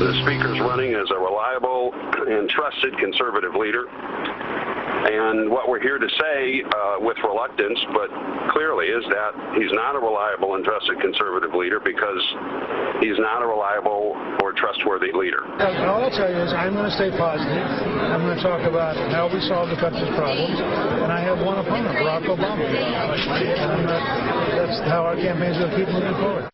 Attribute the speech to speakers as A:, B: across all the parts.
A: The Speaker's running as a reliable and trusted conservative leader. And what we're here to say with reluctance, but clearly, is that he's not a reliable and trusted conservative leader because he's not a reliable or trustworthy leader.
B: All I'll tell you is I'm going to stay positive. I'm going to talk about how we solve the country's problems. And I have one opponent, Barack Obama. And that's how our campaign is going to keep moving forward.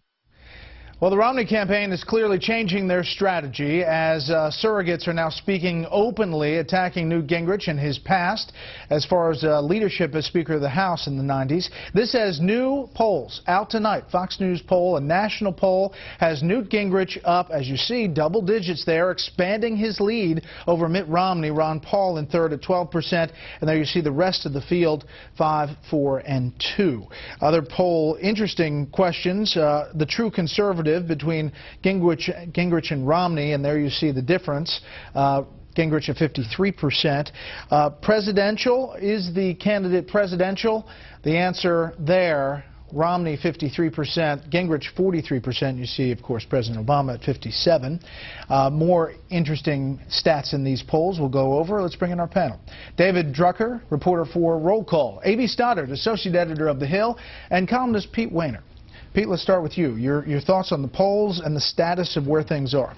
C: Well, the Romney campaign is clearly changing their strategy as surrogates are now speaking openly, attacking Newt Gingrich and his past as far as leadership as Speaker of the House in the 90s. This has new polls out tonight. Fox News poll, a national poll, has Newt Gingrich up, as you see, double digits there, expanding his lead over Mitt Romney. Ron Paul in third at 12%. And there you see the rest of the field, 5, 4, and 2. Other poll interesting questions. The true conservative between Gingrich and Romney, and there you see the difference. Gingrich at 53%. Presidential, is the candidate presidential? The answer there, Romney 53%, Gingrich 43%. You see, of course, President Obama at 57%. More interesting stats in these polls we'll go over. Let's bring in our panel. David Drucker, reporter for Roll Call. A.B. Stoddard, associate editor of The Hill, and columnist Pete Wehner. Pete, let's start with you. Your thoughts on the polls and the status of where things are.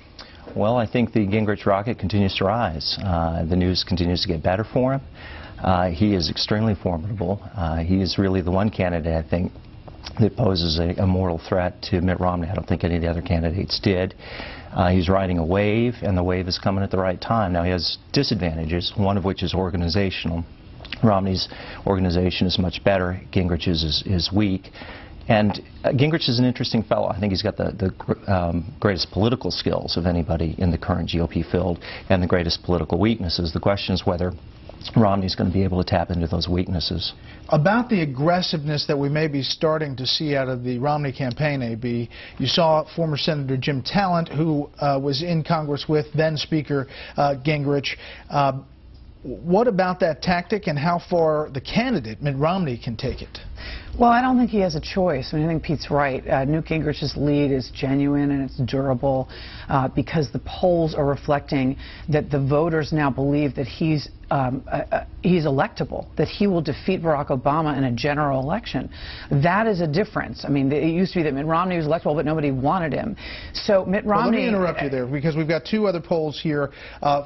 D: Well, I think the Gingrich rocket continues to rise. The news continues to get better for him. He is extremely formidable. He is really the one candidate, I think, that poses a mortal threat to Mitt Romney. I don't think any of the other candidates did. He's riding a wave, and the wave is coming at the right time. Now, he has disadvantages, one of which is organizational. Romney's organization is much better. Gingrich's is weak. And Gingrich is an interesting fellow. I think he's got the greatest political skills of anybody in the current GOP field and the greatest political weaknesses. The question is whether Romney's going to be able to tap into those weaknesses.
C: About the aggressiveness that we may be starting to see out of the Romney campaign, A.B., you saw former Senator Jim Talent, who was in Congress with then Speaker Gingrich. What about that tactic and how far the candidate, Mitt Romney, can take it?
E: Well, I don't think he has a choice. I mean, I think Pete's right. Newt Gingrich's lead is genuine and it's durable because the polls are reflecting that the voters now believe that he's electable, that he will defeat Barack Obama in a general election. That is a difference. I mean, it used to be that Mitt Romney was electable, but nobody wanted him. So Mitt Romney...
C: Well, let me interrupt you there, because we've got two other polls here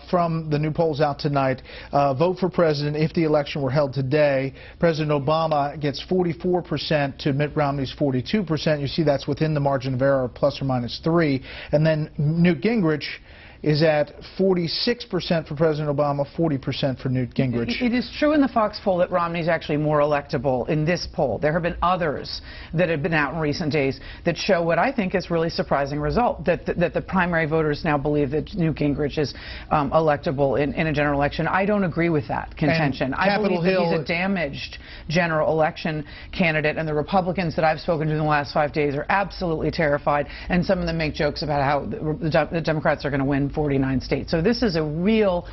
C: from the new polls out tonight. Vote for president if the election were held today. President Obama gets 44% to Mitt Romney's 42%. You see that's within the margin of error, plus or minus 3. And then Newt Gingrich is at 46% for President Obama, 40% for Newt Gingrich.
E: It is true in the Fox poll that Romney's actually more electable in this poll. There have been others that have been out in recent days that show what I think is really surprising result, that the primary voters now believe that Newt Gingrich is electable in a general election. I don't agree with that contention. I believe that he's a damaged general election candidate, and the Republicans that I've spoken to in the last 5 days are absolutely terrified, and some of them make jokes about how the Democrats are going to win 49 states. So this is a real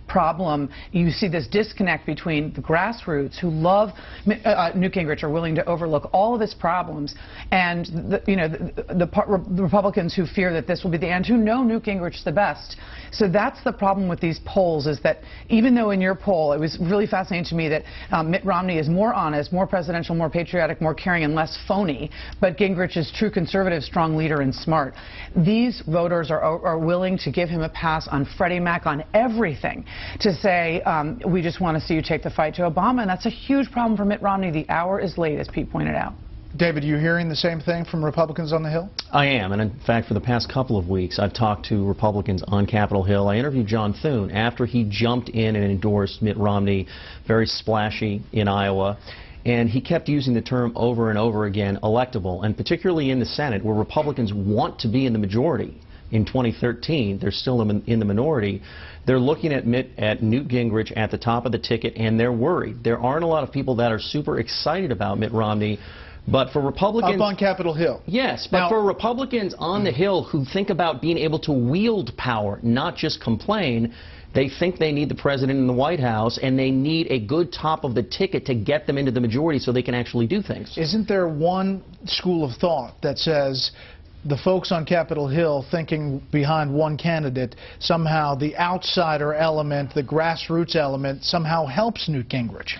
E: problem. You see this disconnect between the grassroots who love Newt Gingrich, are willing to overlook all of his problems, and the Republicans who fear that this will be the end, who know Newt Gingrich the best. So that's the problem with these polls, is that even though in your poll it was really fascinating to me that Mitt Romney is more honest, more presidential, more patriotic, more caring, and less phony, but Gingrich is true conservative, strong leader, and smart. These voters are willing to give him a pass on Freddie Mac, on everything, to say, we just want to see you take the fight to Obama, and that's a huge problem for Mitt Romney. The hour is late, as Pete pointed out.
C: David, are you hearing the same thing from Republicans on the Hill?
F: I am, and in fact, for the past couple of weeks, I've talked to Republicans on Capitol Hill. I interviewed John Thune after he jumped in and endorsed Mitt Romney, very splashy in Iowa. And he kept using the term over and over again, electable, and particularly in the Senate, where Republicans want to be in the majority. In 2013, they're still in the minority. They're looking at Newt Gingrich at the top of the ticket, and they're worried. There aren't a lot of people that are super excited about Mitt Romney. But for Republicans...
C: Up on Capitol Hill.
F: Yes, but for Republicans on the Hill who think about being able to wield power, not just complain, they think they need the president in the White House, and they need a good top of the ticket to get them into the majority so they can actually do things.
C: Isn't there one school of thought that says the folks on Capitol Hill thinking behind one candidate, somehow the outsider element, the grassroots element, somehow helps Newt Gingrich.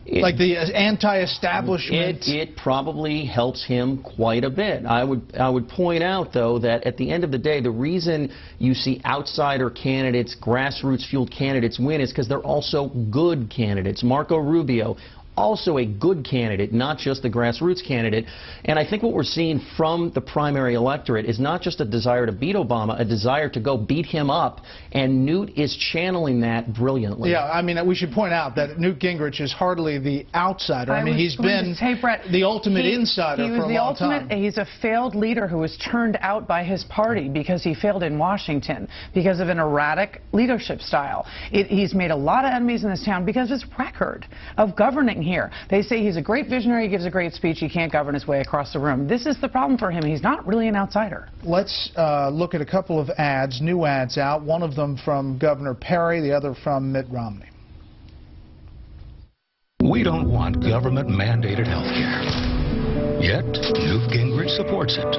C: Like the anti-establishment.
F: It probably helps him quite a bit. I would point out, though, that at the end of the day, the reason you see outsider candidates, grassroots-fueled candidates win is because they're also good candidates. Marco Rubio, also a good candidate, not just the grassroots candidate. And I think what we're seeing from the primary electorate is not just a desire to beat Obama, a desire to go beat him up, and Newt is channeling that brilliantly.
C: Yeah, I mean, we should point out that Newt Gingrich is hardly the outsider. I mean, he's been the ultimate insider for a long time.
E: He's a failed leader who was turned out by his party because he failed in Washington, because of an erratic leadership style. He's made a lot of enemies in this town because of his record of governing here. They say he's a great visionary, he gives a great speech, he can't govern his way across the room. This is the problem for him. He's not really an outsider.
C: Let's look at a couple of ads, new ads out, one of them from Governor Perry, the other from Mitt Romney.
G: We don't want government-mandated health care. Yet, Newt Gingrich supports it.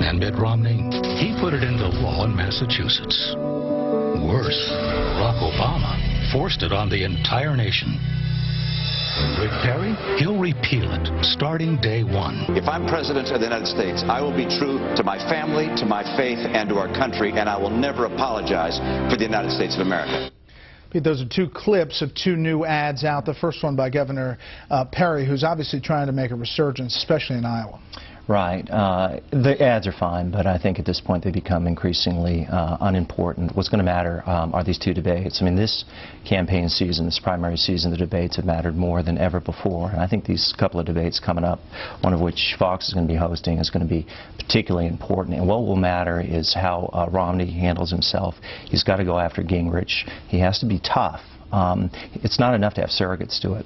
G: And Mitt Romney, he put it into law in Massachusetts. Worse, Barack Obama forced it on the entire nation. With Perry, he'll repeal it, starting day one.
H: If I'm president of the United States, I will be true to my family, to my faith, and to our country, and I will never apologize for the United States of America.
C: Pete, those are two clips of two new ads out. The first one by Governor Perry, who's obviously trying to make a resurgence, especially in Iowa.
D: Right. The ads are fine, but I think at this point they become increasingly unimportant. What's going to matter are these two debates. I mean, this campaign season, this primary season, the debates have mattered more than ever before. And I think these couple of debates coming up, one of which Fox is going to be hosting, is going to be particularly important. And what will matter is how Romney handles himself. He's got to go after Gingrich. He has to be tough. It's not enough to have surrogates do it.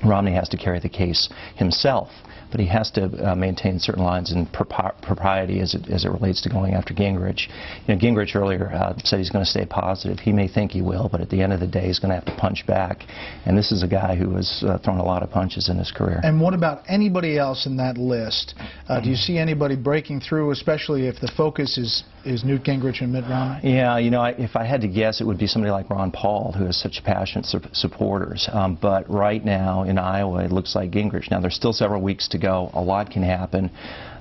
D: Romney has to carry the case himself, but he has to maintain certain lines in propriety as it relates to going after Gingrich. You know, Gingrich earlier said he's going to stay positive. He may think he will, but at the end of the day, he's going to have to punch back. And this is a guy who has thrown a lot of punches in his career.
C: And what about anybody else in that list? Do you see anybody breaking through, especially if the focus is Newt Gingrich and Mitt Romney?
D: Yeah, you know, if I had to guess, it would be somebody like Ron Paul, who has such passionate supporters. But right now in Iowa, it looks like Gingrich. Now, there's still several weeks to go. A lot can happen.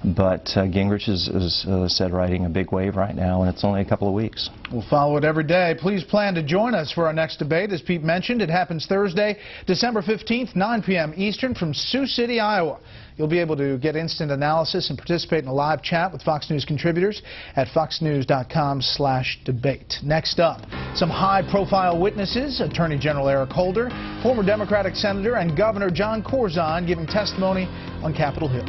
D: But Gingrich is, as I said, riding a big wave right now, and it's only a couple of weeks.
C: We'll follow it every day. Please plan to join us for our next debate. As Pete mentioned, it happens Thursday, December 15th, 9 p.m. Eastern from Sioux City, Iowa. You'll be able to get instant analysis and participate in a live chat with Fox News contributors at foxnews.com/debate. Next up, some high-profile witnesses, Attorney General Eric Holder, former Democratic Senator, and Governor John Corzine giving testimony on Capitol Hill.